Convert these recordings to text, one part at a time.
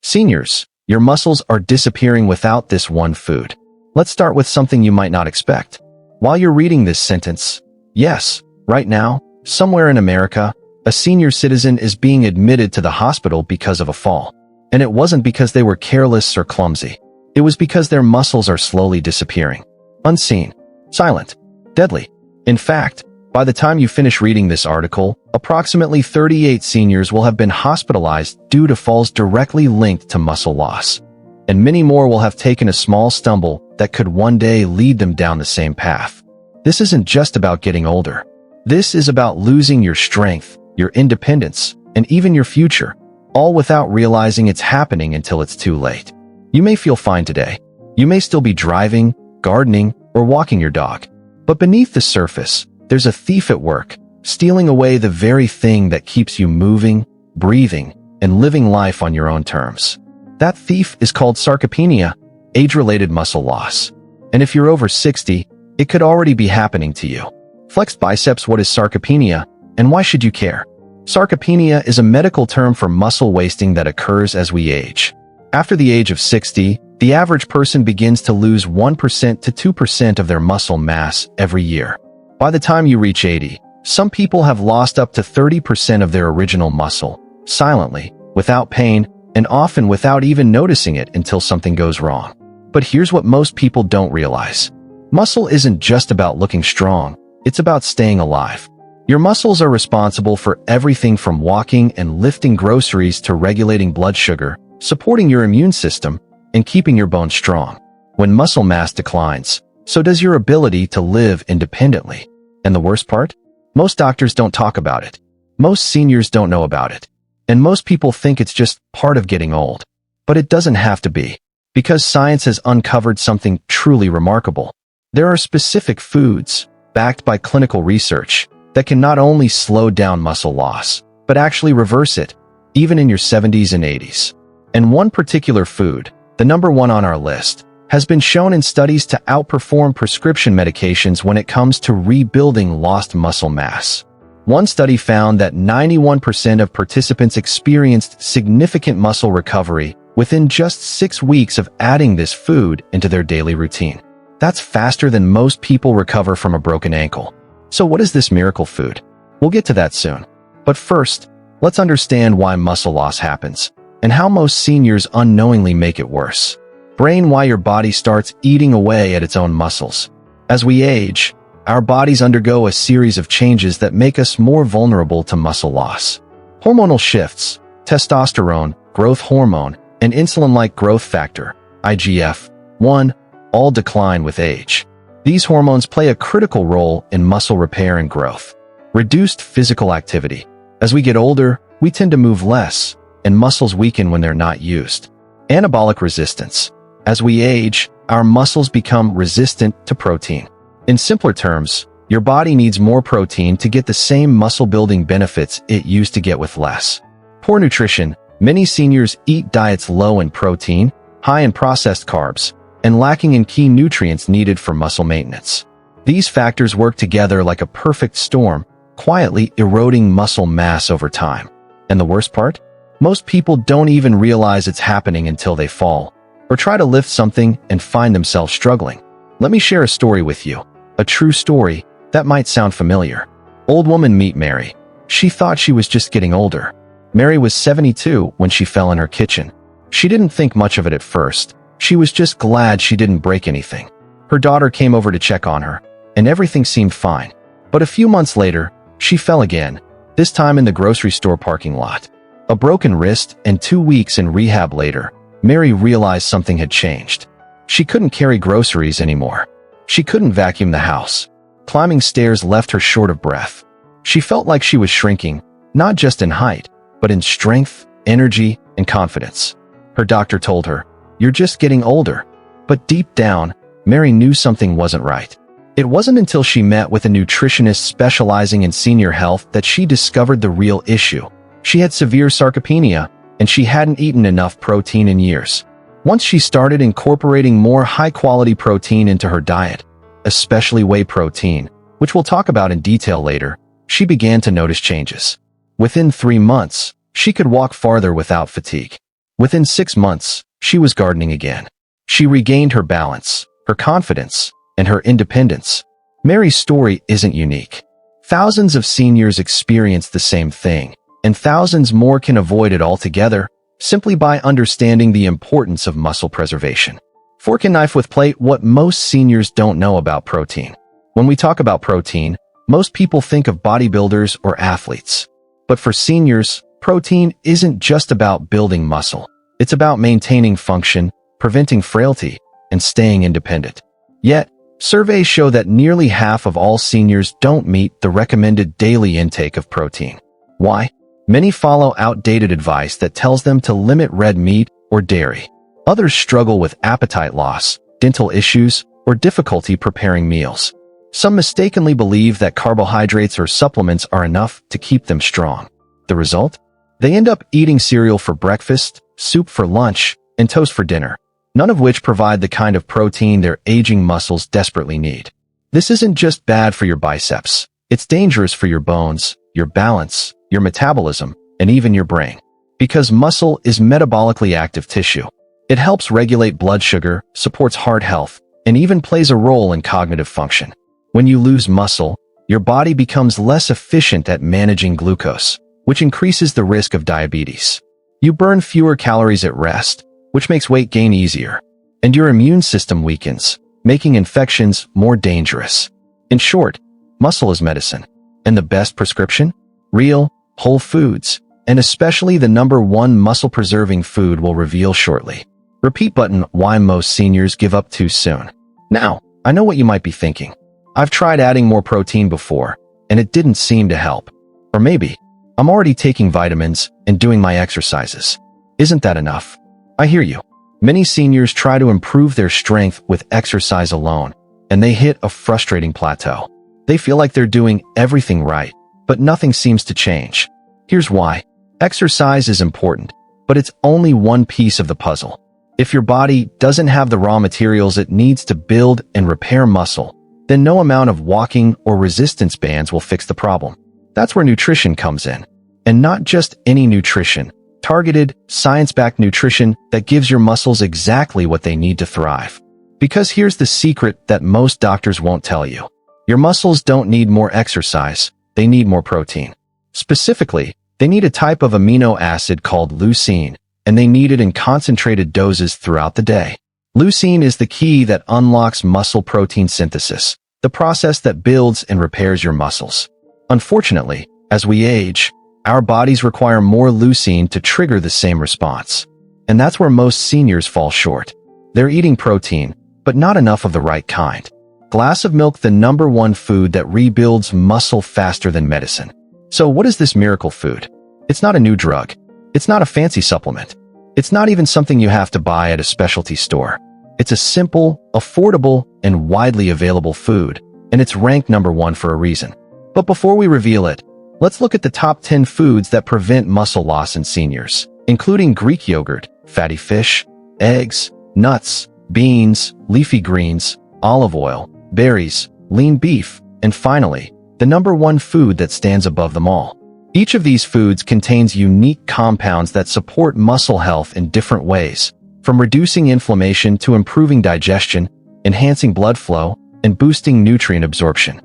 Seniors, your muscles are disappearing without this one food. Let's start with something you might not expect. While you're reading this sentence, yes, right now, somewhere in America, a senior citizen is being admitted to the hospital because of a fall. And it wasn't because they were careless or clumsy. It was because their muscles are slowly disappearing. Unseen, silent, deadly. In fact, by the time you finish reading this article, approximately 38 seniors will have been hospitalized due to falls directly linked to muscle loss. And many more will have taken a small stumble that could one day lead them down the same path. This isn't just about getting older. This is about losing your strength, your independence, and even your future, all without realizing it's happening until it's too late. You may feel fine today. You may still be driving, gardening, or walking your dog. But beneath the surface, there's a thief at work, stealing away the very thing that keeps you moving, breathing, and living life on your own terms. That thief is called sarcopenia, age-related muscle loss. And if you're over 60, it could already be happening to you. Flexed biceps. What is sarcopenia, and why should you care? Sarcopenia is a medical term for muscle wasting that occurs as we age. After the age of 60, the average person begins to lose 1% to 2% of their muscle mass every year. By the time you reach 80, some people have lost up to 30% of their original muscle, silently, without pain, and often without even noticing it until something goes wrong. But here's what most people don't realize. Muscle isn't just about looking strong, it's about staying alive. Your muscles are responsible for everything from walking and lifting groceries to regulating blood sugar, supporting your immune system, and keeping your bones strong. When muscle mass declines, so does your ability to live independently. And the worst part? Most doctors don't talk about it. Most seniors don't know about it. And most people think it's just part of getting old. But it doesn't have to be. Because science has uncovered something truly remarkable. There are specific foods, backed by clinical research, that can not only slow down muscle loss, but actually reverse it, even in your 70s and 80s. And one particular food, the number one on our list, has been shown in studies to outperform prescription medications when it comes to rebuilding lost muscle mass. One study found that 91% of participants experienced significant muscle recovery within just 6 weeks of adding this food into their daily routine. That's faster than most people recover from a broken ankle. So what is this miracle food? We'll get to that soon. But first, let's understand why muscle loss happens, and how most seniors unknowingly make it worse. Brain. Why your body starts eating away at its own muscles. As we age, our bodies undergo a series of changes that make us more vulnerable to muscle loss. Hormonal shifts, testosterone, growth hormone, and insulin-like growth factor, IGF-1, all decline with age. These hormones play a critical role in muscle repair and growth. Reduced physical activity. As we get older, we tend to move less, and muscles weaken when they're not used. Anabolic resistance. As we age, our muscles become resistant to protein. In simpler terms, your body needs more protein to get the same muscle-building benefits it used to get with less. Poor nutrition. Many seniors eat diets low in protein, high in processed carbs, and lacking in key nutrients needed for muscle maintenance. These factors work together like a perfect storm, quietly eroding muscle mass over time. And the worst part? Most people don't even realize it's happening until they fall, or try to lift something and find themselves struggling. Let me share a story with you. A true story that might sound familiar. Old woman. Meet Mary. She thought she was just getting older. Mary was 72 when she fell in her kitchen. She didn't think much of it at first. She was just glad she didn't break anything. Her daughter came over to check on her, and everything seemed fine. But a few months later, she fell again, this time in the grocery store parking lot. A broken wrist, and 2 weeks in rehab later, Mary realized something had changed. She couldn't carry groceries anymore. She couldn't vacuum the house. Climbing stairs left her short of breath. She felt like she was shrinking, not just in height, but in strength, energy, and confidence. Her doctor told her, "You're just getting older." But deep down, Mary knew something wasn't right. It wasn't until she met with a nutritionist specializing in senior health that she discovered the real issue. She had severe sarcopenia, and she hadn't eaten enough protein in years. Once she started incorporating more high-quality protein into her diet, especially whey protein, which we'll talk about in detail later, she began to notice changes. Within 3 months, she could walk farther without fatigue. Within 6 months, she was gardening again. She regained her balance, her confidence, and her independence. Mary's story isn't unique. Thousands of seniors experience the same thing, and thousands more can avoid it altogether simply by understanding the importance of muscle preservation. Fork and knife with plate. What most seniors don't know about protein. When we talk about protein, most people think of bodybuilders or athletes. But for seniors, protein isn't just about building muscle. It's about maintaining function, preventing frailty, and staying independent. Yet, surveys show that nearly half of all seniors don't meet the recommended daily intake of protein. Why? Many follow outdated advice that tells them to limit red meat or dairy. Others struggle with appetite loss, dental issues, or difficulty preparing meals. Some mistakenly believe that carbohydrates or supplements are enough to keep them strong. The result? They end up eating cereal for breakfast, soup for lunch, and toast for dinner, none of which provide the kind of protein their aging muscles desperately need. This isn't just bad for your biceps. It's dangerous for your bones, your balance, your metabolism, and even your brain. Because muscle is metabolically active tissue. It helps regulate blood sugar, supports heart health, and even plays a role in cognitive function. When you lose muscle, your body becomes less efficient at managing glucose, which increases the risk of diabetes. You burn fewer calories at rest, which makes weight gain easier, and your immune system weakens, making infections more dangerous. In short, muscle is medicine. And the best prescription? Real, whole foods, and especially the #1 muscle-preserving food we'll reveal shortly. Repeat button. Why most seniors give up too soon. Now, I know what you might be thinking. I've tried adding more protein before, and it didn't seem to help. Or maybe, I'm already taking vitamins and doing my exercises. Isn't that enough? I hear you. Many seniors try to improve their strength with exercise alone, and they hit a frustrating plateau. They feel like they're doing everything right, but nothing seems to change. Here's why. Exercise is important, but it's only one piece of the puzzle. If your body doesn't have the raw materials it needs to build and repair muscle, then no amount of walking or resistance bands will fix the problem. That's where nutrition comes in. And not just any nutrition. Targeted, science-backed nutrition that gives your muscles exactly what they need to thrive. Because here's the secret that most doctors won't tell you. Your muscles don't need more exercise, they need more protein. Specifically, they need a type of amino acid called leucine, and they need it in concentrated doses throughout the day. Leucine is the key that unlocks muscle protein synthesis, the process that builds and repairs your muscles. Unfortunately, as we age, our bodies require more leucine to trigger the same response. And that's where most seniors fall short. They're eating protein, but not enough of the right kind. Glass of milk, the #1 food that rebuilds muscle faster than medicine. So what is this miracle food? It's not a new drug. It's not a fancy supplement. It's not even something you have to buy at a specialty store. It's a simple, affordable, and widely available food, and it's ranked #1 for a reason. But before we reveal it, let's look at the top 10 foods that prevent muscle loss in seniors, including Greek yogurt, fatty fish, eggs, nuts, beans, leafy greens, olive oil, berries, lean beef, and finally, the #1 food that stands above them all. Each of these foods contains unique compounds that support muscle health in different ways, from reducing inflammation to improving digestion, enhancing blood flow, and boosting nutrient absorption.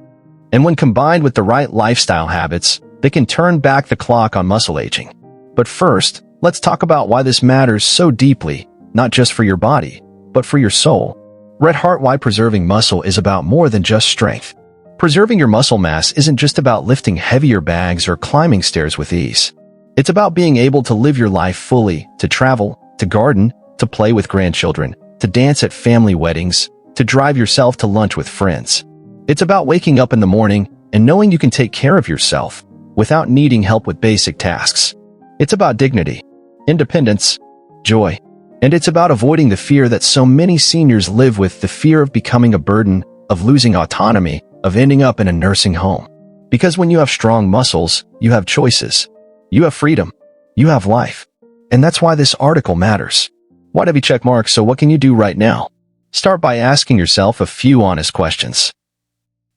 And when combined with the right lifestyle habits, they can turn back the clock on muscle aging. But first, let's talk about why this matters so deeply, not just for your body, but for your soul. Red Heart. Why preserving muscle is about more than just strength. Preserving your muscle mass isn't just about lifting heavier bags or climbing stairs with ease. It's about being able to live your life fully, to travel, to garden, to play with grandchildren, to dance at family weddings, to drive yourself to lunch with friends. It's about waking up in the morning and knowing you can take care of yourself without needing help with basic tasks. It's about dignity, independence, joy, and it's about avoiding the fear that so many seniors live with, the fear of becoming a burden, of losing autonomy, of ending up in a nursing home. Because when you have strong muscles, you have choices. You have freedom. You have life. And that's why this article matters. Why heavy check mark? So what can you do right now? Start by asking yourself a few honest questions.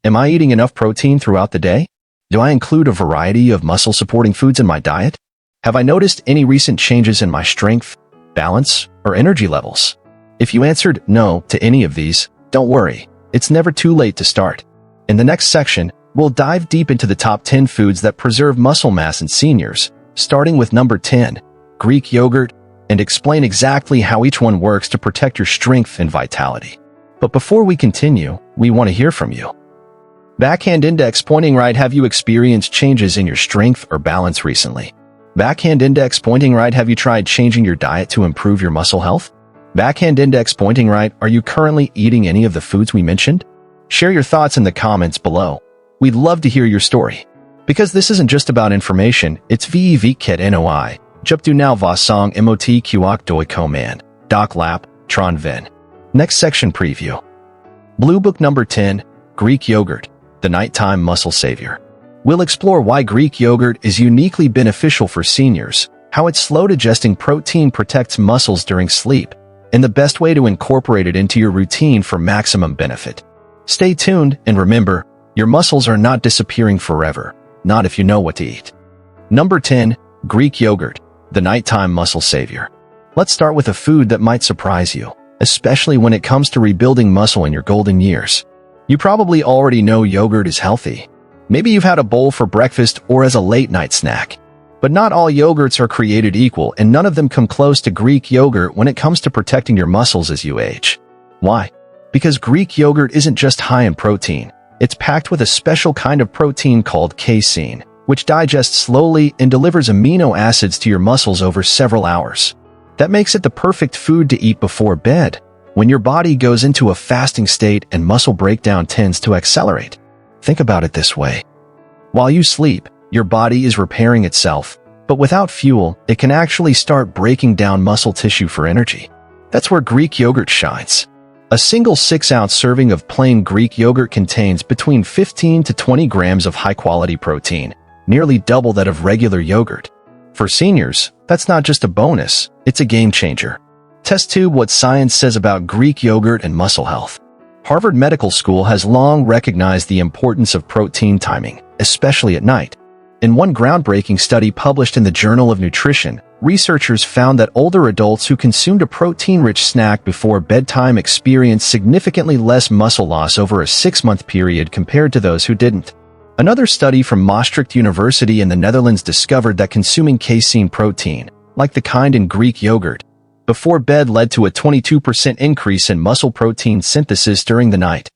Am I eating enough protein throughout the day? Do I include a variety of muscle-supporting foods in my diet? Have I noticed any recent changes in my strength, balance, or energy levels? If you answered no to any of these, don't worry, it's never too late to start. In the next section, we'll dive deep into the top 10 foods that preserve muscle mass in seniors, starting with number 10, Greek yogurt, and explain exactly how each one works to protect your strength and vitality. But before we continue, we want to hear from you. Backhand index pointing right. Have you experienced changes in your strength or balance recently? Backhand index pointing right. Have you tried changing your diet to improve your muscle health? Backhand index pointing right. Are you currently eating any of the foods we mentioned? Share your thoughts in the comments below. We'd love to hear your story. Because this isn't just about information, it's vikket noi. Jup du now va song mot kuok doi command. Doc lap, tron ven. Next section preview. Blue Book number 10, Greek yogurt, the nighttime muscle savior. We'll explore why Greek yogurt is uniquely beneficial for seniors, how its slow-digesting protein protects muscles during sleep, and the best way to incorporate it into your routine for maximum benefit. Stay tuned, and remember, your muscles are not disappearing forever, not if you know what to eat. Number 10, Greek yogurt, the nighttime muscle savior. Let's start with a food that might surprise you, especially when it comes to rebuilding muscle in your golden years. You probably already know yogurt is healthy. Maybe you've had a bowl for breakfast or as a late-night snack. But not all yogurts are created equal, and none of them come close to Greek yogurt when it comes to protecting your muscles as you age. Why? Because Greek yogurt isn't just high in protein. It's packed with a special kind of protein called casein, which digests slowly and delivers amino acids to your muscles over several hours. That makes it the perfect food to eat before bed, when your body goes into a fasting state and muscle breakdown tends to accelerate. Think about it this way. While you sleep, your body is repairing itself, but without fuel, it can actually start breaking down muscle tissue for energy. That's where Greek yogurt shines. A single 6-ounce serving of plain Greek yogurt contains between 15 to 20 grams of high-quality protein, nearly double that of regular yogurt. For seniors, that's not just a bonus, it's a game changer. Test tube what science says about Greek yogurt and muscle health. Harvard Medical School has long recognized the importance of protein timing, especially at night. In one groundbreaking study published in the Journal of Nutrition, researchers found that older adults who consumed a protein-rich snack before bedtime experienced significantly less muscle loss over a 6-month period compared to those who didn't. Another study from Maastricht University in the Netherlands discovered that consuming casein protein, like the kind in Greek yogurt, before bed led to a 22% increase in muscle protein synthesis during the night,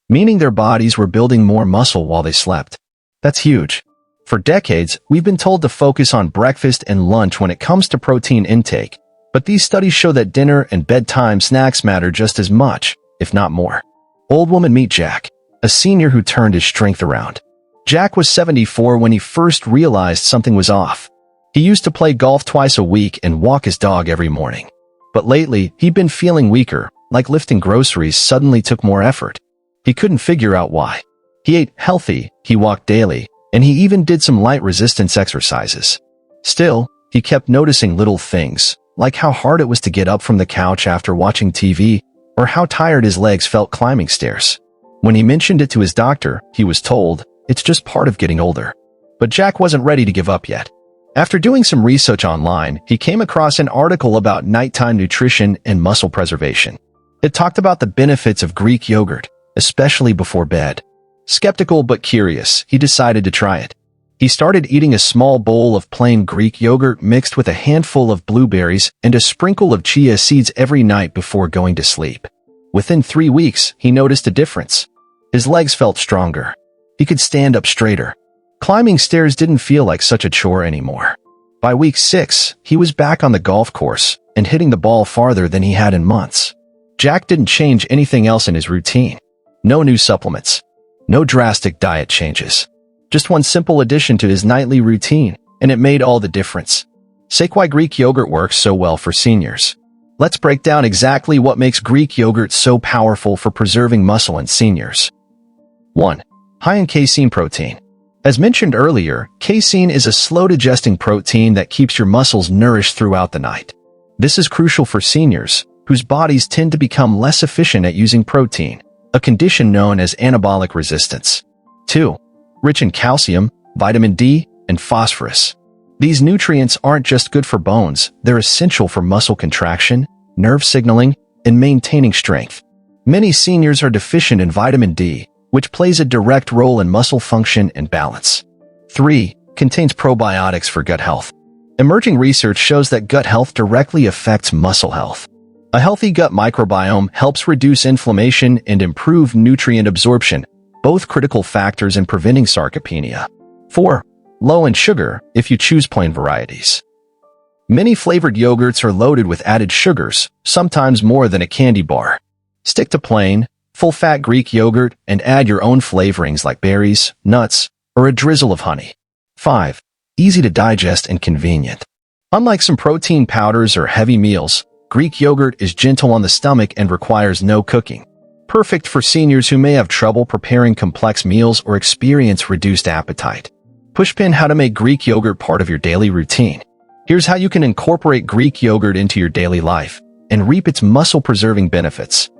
meaning their bodies were building more muscle while they slept. That's huge. For decades, we've been told to focus on breakfast and lunch when it comes to protein intake, but these studies show that dinner and bedtime snacks matter just as much, if not more. Old woman meet Jack, a senior who turned his strength around. Jack was 74 when he first realized something was off. He used to play golf twice a week and walk his dog every morning. But lately, he'd been feeling weaker, like lifting groceries suddenly took more effort. He couldn't figure out why. He ate healthy, he walked daily, and he even did some light resistance exercises. Still, he kept noticing little things, like how hard it was to get up from the couch after watching TV, or how tired his legs felt climbing stairs. When he mentioned it to his doctor, he was told, "It's just part of getting older." But Jack wasn't ready to give up yet. After doing some research online, he came across an article about nighttime nutrition and muscle preservation. It talked about the benefits of Greek yogurt, especially before bed. Skeptical but curious, he decided to try it. He started eating a small bowl of plain Greek yogurt mixed with a handful of blueberries and a sprinkle of chia seeds every night before going to sleep. Within 3 weeks, he noticed a difference. His legs felt stronger. He could stand up straighter. Climbing stairs didn't feel like such a chore anymore. By week 6, he was back on the golf course and hitting the ball farther than he had in months. Jack didn't change anything else in his routine. No new supplements. No drastic diet changes. Just one simple addition to his nightly routine, and it made all the difference. Say why Greek yogurt works so well for seniors. Let's break down exactly what makes Greek yogurt so powerful for preserving muscle in seniors. 1. High in casein protein. As mentioned earlier, casein is a slow-digesting protein that keeps your muscles nourished throughout the night. This is crucial for seniors, whose bodies tend to become less efficient at using protein, a condition known as anabolic resistance. 2. Rich in calcium, vitamin D, and phosphorus. These nutrients aren't just good for bones, they're essential for muscle contraction, nerve signaling, and maintaining strength. Many seniors are deficient in vitamin D, which plays a direct role in muscle function and balance. 3. Contains probiotics for gut health. Emerging research shows that gut health directly affects muscle health. A healthy gut microbiome helps reduce inflammation and improve nutrient absorption, both critical factors in preventing sarcopenia. 4. Low in sugar if you choose plain varieties. Many flavored yogurts are loaded with added sugars, sometimes more than a candy bar. Stick to plain, full-fat Greek yogurt and add your own flavorings like berries, nuts, or a drizzle of honey. 5. Easy to digest and convenient. Unlike some protein powders or heavy meals, Greek yogurt is gentle on the stomach and requires no cooking. Perfect for seniors who may have trouble preparing complex meals or experience reduced appetite. Pushpin how to make Greek yogurt part of your daily routine. Here's how you can incorporate Greek yogurt into your daily life and reap its muscle-preserving benefits.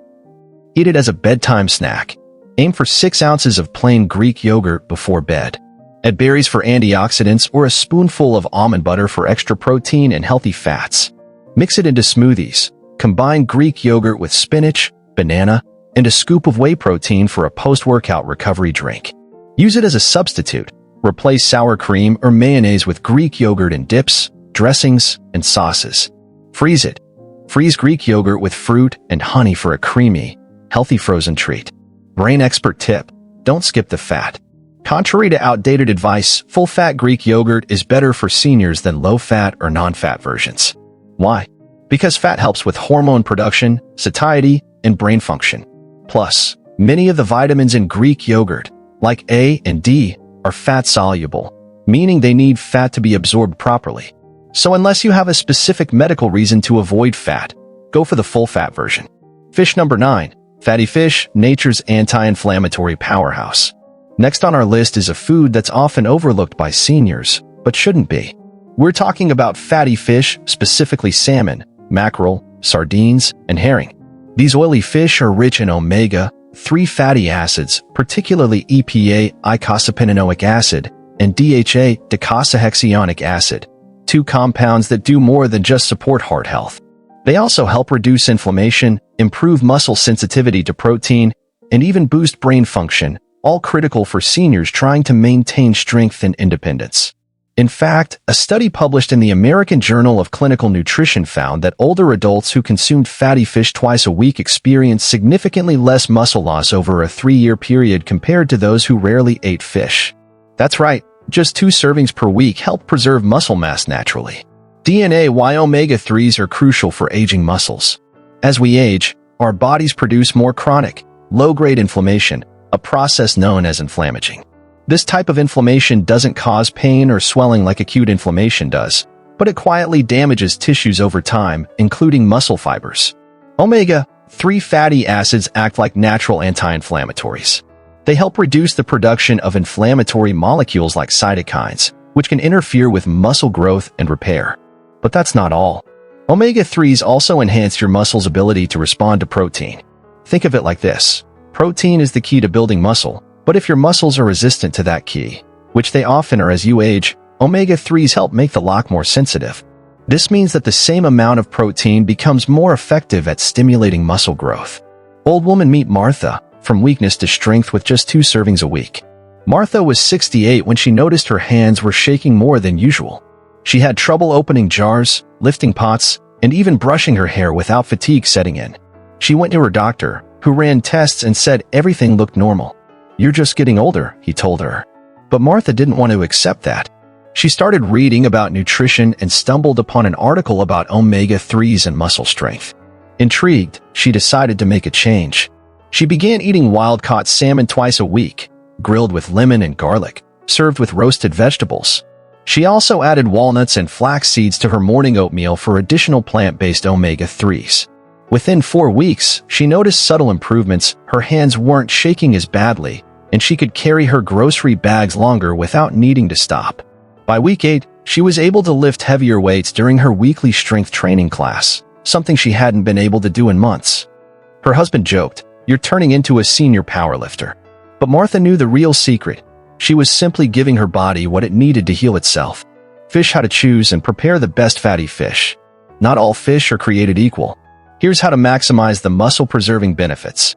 Eat it as a bedtime snack. Aim for 6 ounces of plain Greek yogurt before bed. Add berries for antioxidants or a spoonful of almond butter for extra protein and healthy fats. Mix it into smoothies. Combine Greek yogurt with spinach, banana, and a scoop of whey protein for a post-workout recovery drink. Use it as a substitute. Replace sour cream or mayonnaise with Greek yogurt in dips, dressings, and sauces. Freeze it. Freeze Greek yogurt with fruit and honey for a creamy, healthy frozen treat. Brain expert tip: don't skip the fat. Contrary to outdated advice, full-fat Greek yogurt is better for seniors than low-fat or non-fat versions. Why? Because fat helps with hormone production, satiety, and brain function. Plus, many of the vitamins in Greek yogurt, like A and D, are fat-soluble, meaning they need fat to be absorbed properly. So unless you have a specific medical reason to avoid fat, go for the full-fat version. Fish number 9. Fatty fish, nature's anti-inflammatory powerhouse. Next on our list is a food that's often overlooked by seniors, but shouldn't be. We're talking about fatty fish, specifically salmon, mackerel, sardines, and herring. These oily fish are rich in omega-3 fatty acids, particularly EPA, eicosapentaenoic acid, and DHA, docosahexaenoic acid, 2 compounds that do more than just support heart health. They also help reduce inflammation, improve muscle sensitivity to protein, and even boost brain function, all critical for seniors trying to maintain strength and independence. In fact, a study published in the American Journal of Clinical Nutrition found that older adults who consumed fatty fish twice a week experienced significantly less muscle loss over a 3-year period compared to those who rarely ate fish. That's right, just 2 servings per week help preserve muscle mass naturally. DNA: why omega-3s are crucial for aging muscles. As we age, our bodies produce more chronic, low-grade inflammation, a process known as inflammaging. This type of inflammation doesn't cause pain or swelling like acute inflammation does, but it quietly damages tissues over time, including muscle fibers. Omega-3 fatty acids act like natural anti-inflammatories. They help reduce the production of inflammatory molecules like cytokines, which can interfere with muscle growth and repair. But that's not all. Omega-3s also enhance your muscle's ability to respond to protein. Think of it like this. Protein is the key to building muscle, but if your muscles are resistant to that key, which they often are as you age, omega-3s help make the lock more sensitive. This means that the same amount of protein becomes more effective at stimulating muscle growth. Old woman meet Martha, from weakness to strength with just 2 servings a week. Martha was 68 when she noticed her hands were shaking more than usual. She had trouble opening jars, lifting pots, and even brushing her hair without fatigue setting in. She went to her doctor, who ran tests and said everything looked normal. "You're just getting older," he told her. But Martha didn't want to accept that. She started reading about nutrition and stumbled upon an article about omega-3s and muscle strength. Intrigued, she decided to make a change. She began eating wild-caught salmon twice a week, grilled with lemon and garlic, served with roasted vegetables. She also added walnuts and flax seeds to her morning oatmeal for additional plant-based omega-3s. Within 4 weeks, she noticed subtle improvements. Her hands weren't shaking as badly, and she could carry her grocery bags longer without needing to stop. By week 8, she was able to lift heavier weights during her weekly strength training class, something she hadn't been able to do in months. Her husband joked, "You're turning into a senior powerlifter." But Martha knew the real secret. She was simply giving her body what it needed to heal itself. Fish how to choose and prepare the best fatty fish. Not all fish are created equal. Here's how to maximize the muscle-preserving benefits.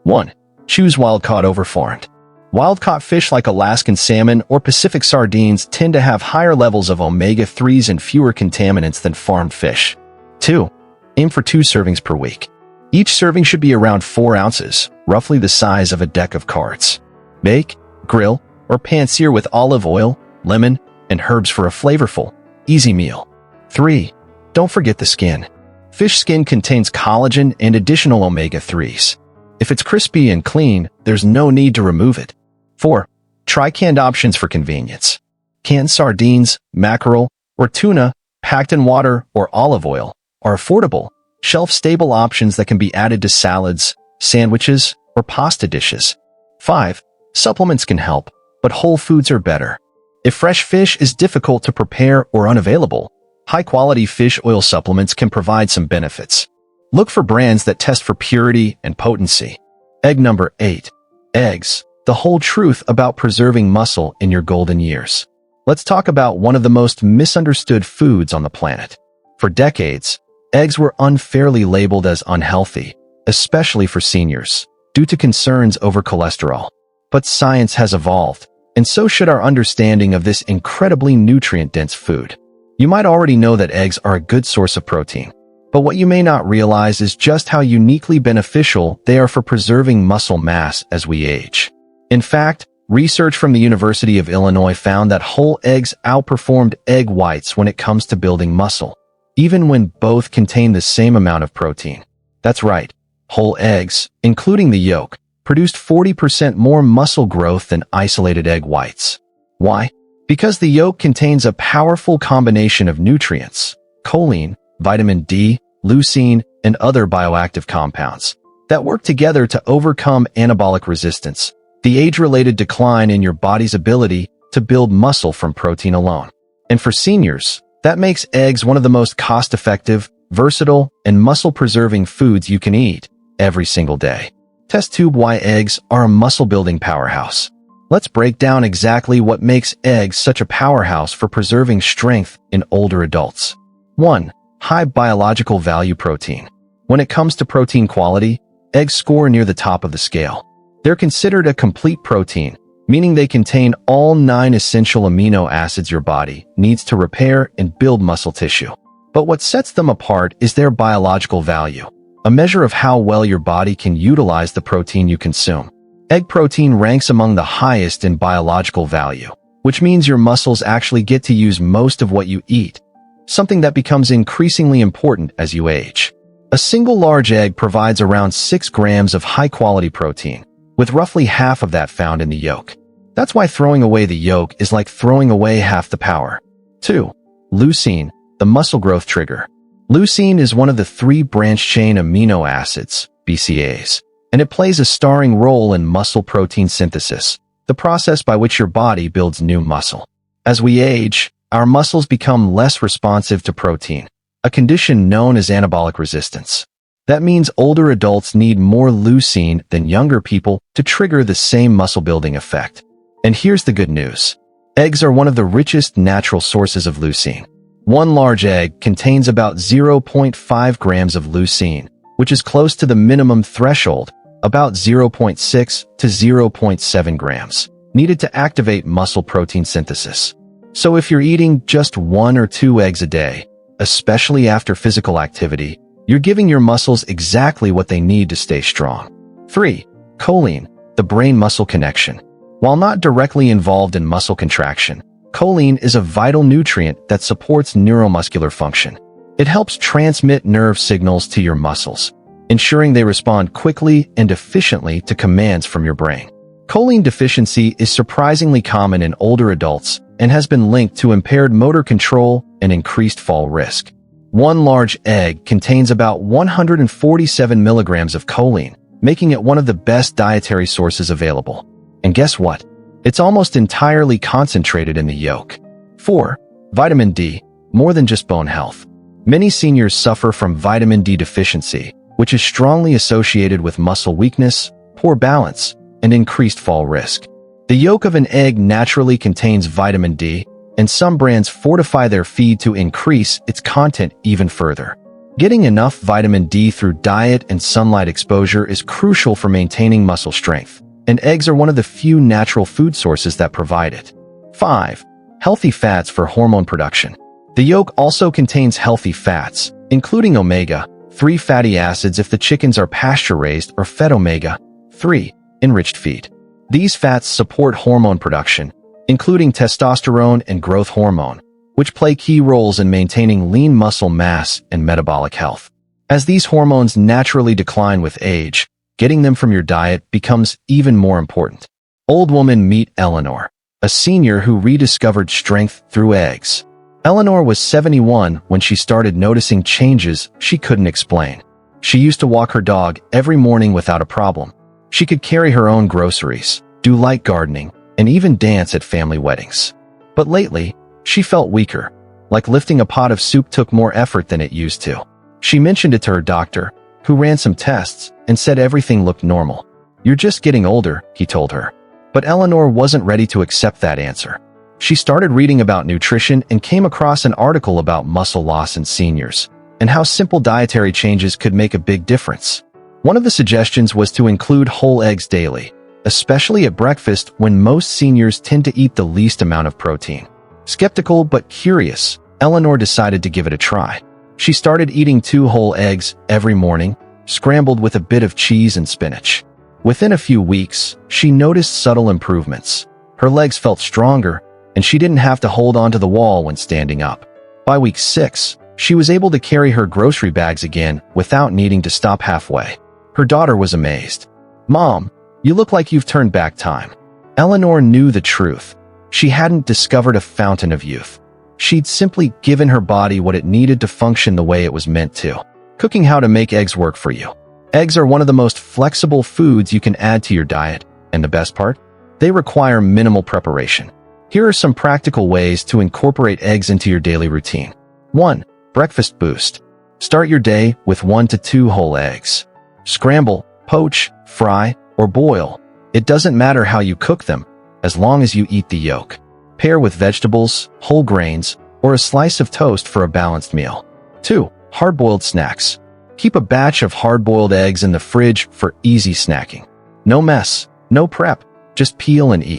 1. Choose wild-caught over farmed. Wild-caught fish like Alaskan salmon or Pacific sardines tend to have higher levels of omega-3s and fewer contaminants than farmed fish. 2. Aim for 2 servings per week. Each serving should be around 4 ounces, roughly the size of a deck of cards. Bake, grill, or pan-sear with olive oil, lemon, and herbs for a flavorful, easy meal. 3. Don't forget the skin. Fish skin contains collagen and additional omega-3s. If it's crispy and clean, there's no need to remove it. 4. Try canned options for convenience. Canned sardines, mackerel, or tuna, packed in water or olive oil, are affordable, shelf-stable options that can be added to salads, sandwiches, or pasta dishes. 5. Supplements can help, but whole foods are better. If fresh fish is difficult to prepare or unavailable, high-quality fish oil supplements can provide some benefits. Look for brands that test for purity and potency. Egg number 8. Eggs, the whole truth about preserving muscle in your golden years. Let's talk about one of the most misunderstood foods on the planet. For decades, eggs were unfairly labeled as unhealthy, especially for seniors, due to concerns over cholesterol. But science has evolved, and so should our understanding of this incredibly nutrient-dense food. You might already know that eggs are a good source of protein, but what you may not realize is just how uniquely beneficial they are for preserving muscle mass as we age. In fact, research from the University of Illinois found that whole eggs outperformed egg whites when it comes to building muscle, even when both contain the same amount of protein. That's right, whole eggs, including the yolk, produced 40% more muscle growth than isolated egg whites. Why? Because the yolk contains a powerful combination of nutrients, choline, vitamin D, leucine, and other bioactive compounds that work together to overcome anabolic resistance, the age-related decline in your body's ability to build muscle from protein alone. And for seniors, that makes eggs one of the most cost-effective, versatile, and muscle-preserving foods you can eat every single day. Test tube why eggs are a muscle-building powerhouse. Let's break down exactly what makes eggs such a powerhouse for preserving strength in older adults. 1. High biological value protein. When it comes to protein quality, eggs score near the top of the scale. They're considered a complete protein, meaning they contain all 9 essential amino acids your body needs to repair and build muscle tissue. But what sets them apart is their biological value, a measure of how well your body can utilize the protein you consume. Egg protein ranks among the highest in biological value, which means your muscles actually get to use most of what you eat, something that becomes increasingly important as you age. A single large egg provides around 6 grams of high-quality protein, with roughly half of that found in the yolk. That's why throwing away the yolk is like throwing away half the power. 2. Leucine, the muscle growth trigger. Leucine is one of the 3 branched-chain amino acids, BCAAs, and it plays a starring role in muscle protein synthesis, the process by which your body builds new muscle. As we age, our muscles become less responsive to protein, a condition known as anabolic resistance. That means older adults need more leucine than younger people to trigger the same muscle-building effect. And here's the good news. Eggs are one of the richest natural sources of leucine. One large egg contains about 0.5 grams of leucine, which is close to the minimum threshold, about 0.6 to 0.7 grams, needed to activate muscle protein synthesis. So if you're eating just 1 or 2 eggs a day, especially after physical activity, you're giving your muscles exactly what they need to stay strong. 3. Choline, the brain-muscle connection. While not directly involved in muscle contraction, choline is a vital nutrient that supports neuromuscular function. It helps transmit nerve signals to your muscles, ensuring they respond quickly and efficiently to commands from your brain. Choline deficiency is surprisingly common in older adults and has been linked to impaired motor control and increased fall risk. One large egg contains about 147 milligrams of choline, making it one of the best dietary sources available. And guess what? It's almost entirely concentrated in the yolk. 4. Vitamin D, more than just bone health. Many seniors suffer from vitamin D deficiency, which is strongly associated with muscle weakness, poor balance, and increased fall risk. The yolk of an egg naturally contains vitamin D, and some brands fortify their feed to increase its content even further. Getting enough vitamin D through diet and sunlight exposure is crucial for maintaining muscle strength, and eggs are one of the few natural food sources that provide it. 5. Healthy fats for hormone production. The yolk also contains healthy fats, including omega-3 fatty acids if the chickens are pasture-raised or fed omega-3 enriched feed. These fats support hormone production, including testosterone and growth hormone, which play key roles in maintaining lean muscle mass and metabolic health. As these hormones naturally decline with age, getting them from your diet becomes even more important. Old woman meet Eleanor, a senior who rediscovered strength through eggs. Eleanor was 71 when she started noticing changes she couldn't explain. She used to walk her dog every morning without a problem. She could carry her own groceries, do light gardening, and even dance at family weddings. But lately, she felt weaker, like lifting a pot of soup took more effort than it used to. She mentioned it to her doctor, who ran some tests and said everything looked normal. "You're just getting older," he told her. But Eleanor wasn't ready to accept that answer. She started reading about nutrition and came across an article about muscle loss in seniors, and how simple dietary changes could make a big difference. One of the suggestions was to include whole eggs daily, especially at breakfast when most seniors tend to eat the least amount of protein. Skeptical but curious, Eleanor decided to give it a try. She started eating 2 whole eggs every morning, scrambled with a bit of cheese and spinach. Within a few weeks, she noticed subtle improvements. Her legs felt stronger, and she didn't have to hold onto the wall when standing up. By week 6, she was able to carry her grocery bags again without needing to stop halfway. Her daughter was amazed. "Mom, you look like you've turned back time." Eleanor knew the truth. She hadn't discovered a fountain of youth. She'd simply given her body what it needed to function the way it was meant to. Cooking how to make eggs work for you. Eggs are one of the most flexible foods you can add to your diet, and the best part? They require minimal preparation. Here are some practical ways to incorporate eggs into your daily routine. 1. Breakfast boost. Start your day with 1 to 2 whole eggs. Scramble, poach, fry, or boil. It doesn't matter how you cook them, as long as you eat the yolk. Pair with vegetables, whole grains, or a slice of toast for a balanced meal. 2. Hard-boiled snacks. Keep a batch of hard-boiled eggs in the fridge for easy snacking. No mess, no prep, just peel and eat.